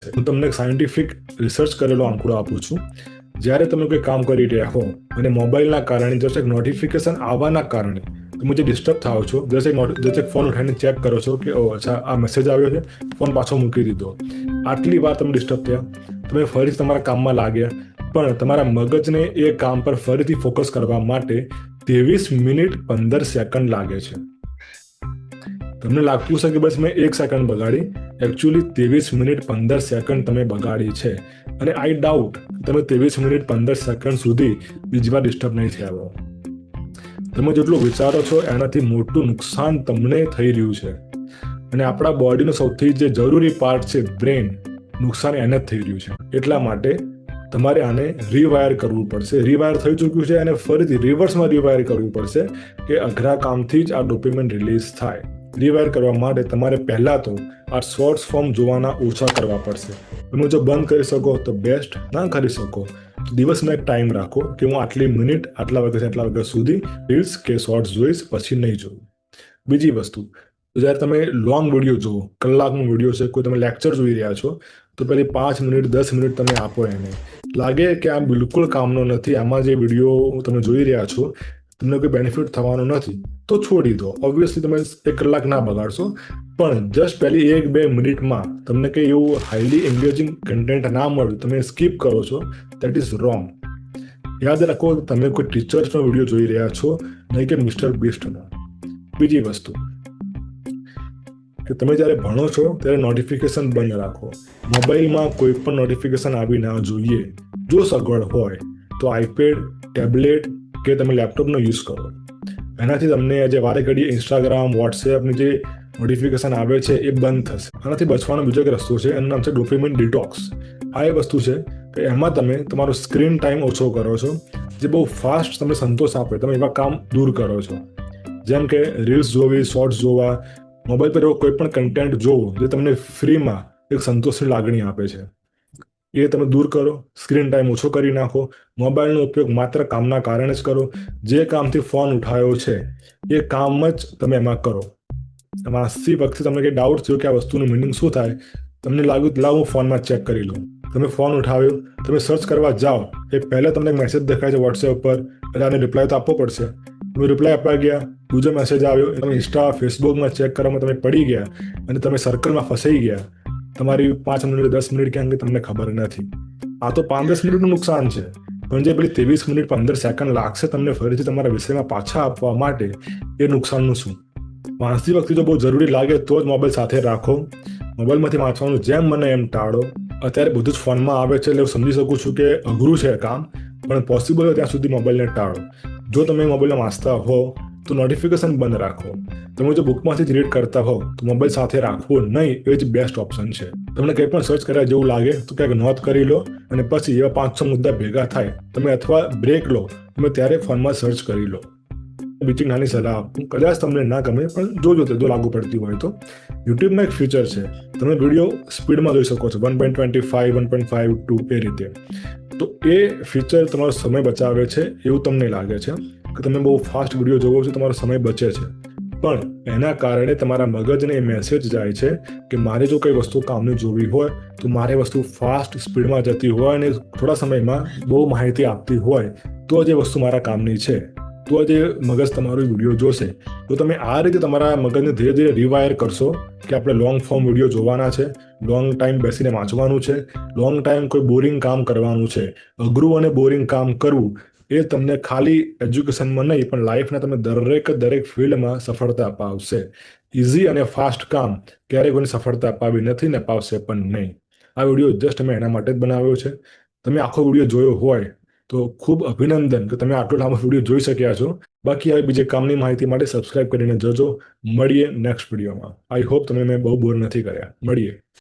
હું તમને એક સાયન્ટિફિક રિસર્ચ કરેલો આંકડો આપું છું. જ્યારે તમે કોઈ કામ કરી રહ્યા હો અને મોબાઈલના કારણે જશે નોટિફિકેશન આવવાના કારણે તમે જે ડિસ્ટર્બ થાઓ છો, જશે ફોન ઉઠાવીને ચેક કરો છો કે ઓ અચ્છા આ મેસેજ આવ્યો છે, ફોન પાછો મૂકી દીધો. આટલી વાર તમે ડિસ્ટર્બ થયા, તમે ફરીથી તમારા કામમાં લાગ્યા, પણ તમારા મગજને એ કામ પર ફરીથી ફોકસ કરવા માટે 23 મિનિટ 15 સેકન્ડ લાગે છે. તમને લાગતું છે કે બસ મેં 1 સેકન્ડ બગાડી, એકચ્યુઅલી 23 મિનિટ 15 સેકન્ડ તમે બગાડી છે. અને આઈ ડાઉટ તમે 23 મિનિટ 15 સેકન્ડ સુધી બીજી વાર ડિસ્ટર્બ નહીં થયા હો. તમે જેટલું વિચારો છો એનાથી મોટું નુકસાન તમને થઈ રહ્યું છે. અને આપણા બોડીનો સૌથી જે જરૂરી પાર્ટ છે બ્રેન, નુકસાન એને જ થઈ રહ્યું છે. એટલા માટે તમારે આને રીવાયર કરવું પડશે. રીવાયર થઈ ચૂક્યું છે અને ફરીથી રિવર્સમાં રીવાયર કરવું પડશે કે અઘરા કામથી જ આ ડોપામાઇન રિલીઝ થાય. રીવાયર કરવા માટે તમારે પહેલાં તો આ શોર્ટ્સ ફોર્મ જોવાના ઓછા કરવા પડશે. તમે જો બંધ કરી શકો તો બેસ્ટ, ના કરી શકો દિવસમાં એક ટાઈમ રાખો કે હું આટલી મિનિટ આટલા વાગ્યા સુધી રીલ્સ કે શોર્ટ્સ જોઈશ, પછી નહીં જોઉં. બીજી વસ્તુ, જ્યારે તમે લોંગ વિડીયો જુઓ, કલાકનો વિડીયો છે, કોઈ તમે લેક્ચર જોઈ રહ્યા છો, તો પહેલી 5 મિનિટ 10 મિનિટ તમે આપો એને. લાગે કે આ બિલકુલ કામનો નથી, આમાં જે વિડીયો તમે જોઈ રહ્યા છો તમને કોઈ બેનિફિટ થવાનો નથી, તો છોડી દો. ઓબ્વિયસલી તમે 1 કલાક ના બગાડશો, પણ જસ્ટ પહેલી 1-2 મિનિટમાં તમને કંઈ એવું હાઈલી એન્ગેજિંગ કન્ટેન્ટ ના મળ્યું, તમે સ્કીપ કરો છો, દેટ ઇઝ રોંગ. યાદ રાખો તમે કોઈ ટીચર્સનો વિડીયો જોઈ રહ્યા છો, નહીં કે મિસ્ટર બીસ્ટનો. બીજી વસ્તુ કે તમે જ્યારે ભણો છો ત્યારે નોટિફિકેશન બંધ રાખો. મોબાઈલમાં કોઈ પણ નોટિફિકેશન આવી ના જોઈએ. જો સગવડ હોય તો આઈપેડ, ટેબ્લેટ કે તમે લેપટોપનો યુઝ કરો. એનાથી તમને જે વારે ઘડીએ ઇન્સ્ટાગ્રામ, વોટ્સએપની જે નોટિફિકેશન આવે છે એ બંધ થશે. આનાથી બચવાનો બીજો એક રસ્તો છે, એનું નામ છે ડોપામાઇન ડિટોક્સ. આ એ વસ્તુ છે કે એમાં તમે તમારો સ્ક્રીન ટાઈમ ઓછો કરો છો. જે બહુ ફાસ્ટ તમને સંતોષ આપે, તમે એવા કામ દૂર કરો છો. જેમ કે રીલ્સ જોવી, શોર્ટ્સ જોવા, મોબાઈલ પર એવો કોઈ પણ કન્ટેન્ટ જોવો જે તમને ફ્રીમાં એક સંતોષની લાગણી આપે છે, એ તમે દૂર કરો. સ્ક્રીન ટાઈમ ઓછો કરી નાખો. મોબાઈલનો ઉપયોગ માત્ર કામના કારણે જ કરો. જે કામથી ફોન ઉઠાયો છે એ કામ જ તમે એમાં કરો. વાંચતી વખતે તમને કંઈ ડાઉટ થયો કે આ વસ્તુનું મિનિંગ શું થાય, તમને લાગ્યું લાવ હું ફોનમાં ચેક કરી લઉં. તમે ફોન ઉઠાવ્યો, તમે સર્ચ કરવા જાઓ એ પહેલાં તમને મેસેજ દેખાય છે વોટ્સએપ પર, એટલે આને રિપ્લાય તો આપવો પડશે. તમે રિપ્લાય આપવા ગયા, બીજો મેસેજ આવ્યો, તમે ઇન્સ્ટા, ફેસબુકમાં ચેક કરવામાં તમે પડી ગયા અને તમે સર્કલમાં ફસાઈ ગયા. તમારી 5 મિનિટ 10 મિનિટ ક્યાં ગઈ તમને ખબર નથી. આ તો 5-10 મિનિટનું નુકસાન છે, પણ જે પેલી 23 મિનિટ 15 સેકન્ડ લાગશે તમને ફરીથી તમારા વિષયમાં પાછા આપવા માટે, એ નુકસાનનું શું? વાંચતી વખતે જો બહુ જરૂરી લાગે તો જ મોબાઈલ સાથે રાખો. મોબાઈલમાંથી વાંચવાનું જેમ મને એમ ટાળો. અત્યારે બધું જ ફોનમાં આવે છે એટલે હું સમજી શકું છું કે અઘરું છે કામ, પણ પોસિબલ હોય ત્યાં સુધી મોબાઈલને ટાળો. જો તમે મોબાઈલમાં વાંચતા હો તો નોટિફિકેશન બંધ રાખો. તમે જો બુકમાંથી જ રીડ કરતા હો તો મોબાઈલ સાથે રાખવો નહીં, એ જ બેસ્ટ ઓપ્શન છે. તમને કંઈ પણ સર્ચ કર્યા જેવું લાગે તો ક્યાંક નોંધ કરી લો, અને પછી એવા 5-6 મુદ્દા ભેગા થાય તમે અથવા બ્રેક લો, તમે ત્યારે ફોનમાં સર્ચ કરી લો. બીજી નાની સલાહ આપું, કદાચ તમને ના ગમે પણ જોજો, તે જો લાગુ પડતી હોય તો. યુટ્યુબમાં એક ફીચર છે, તમે વિડીયો સ્પીડમાં જોઈ શકો છો, 1.25, 1.52 એ રીતે. તો એ ફીચર તમારો સમય બચાવે છે એવું તમને લાગે છે કે તમે બહુ ફાસ્ટ વિડીયો જોવો છો, તમારો સમય બચે છે, પણ એના કારણે તમારા મગજને એ મેસેજ જાય છે કે મારે જો કઈ વસ્તુ કામની જોવી હોય તો મારે વસ્તુ ફાસ્ટ સ્પીડમાં જતી હોય અને થોડા સમયમાં બહુ માહિતી આપતી હોય તો જે વસ્તુ મારા કામની છે, તો જે મગજ તમારો વિડીયો જોશે. તો તમે આ રીતે તમારા મગજને ધીરે ધીરે રીવાયર કરશો કે આપણે લોંગ ફોર્મ વિડીયો જોવાના છે, લોંગ ટાઈમ બેસીને વાંચવાનું છે, લોંગ ટાઈમ કોઈ બોરિંગ કામ કરવાનું છે. અઘરું અને બોરિંગ કામ કરવું એ તમને ખાલી એજ્યુકેશનમાં નહીં પણ લાઈફના તમે દરેક ફિલ્ડમાં સફળતા અપાવશે. ઇઝી અને ફાસ્ટ કામ ક્યારેય કોઈને સફળતા અપાવી નથી ને અપાવશે પણ નહીં. આ વિડીયો જસ્ટ મેં એના માટે જ બનાવ્યો છે. તમે આખો વિડીયો જોયો હોય તો ખૂબ અભિનંદન કે તમે આટલો લાંબો વિડીયો જોઈ શક્યા છો. બાકી હવે બીજે કામની માહિતી માટે સબસ્ક્રાઇબ કરીને જજો. મળીએ નેક્સ્ટ વિડીયોમાં. આઈ હોપ તમે મેં બહુ બોર નથી કર્યા. મળીએ.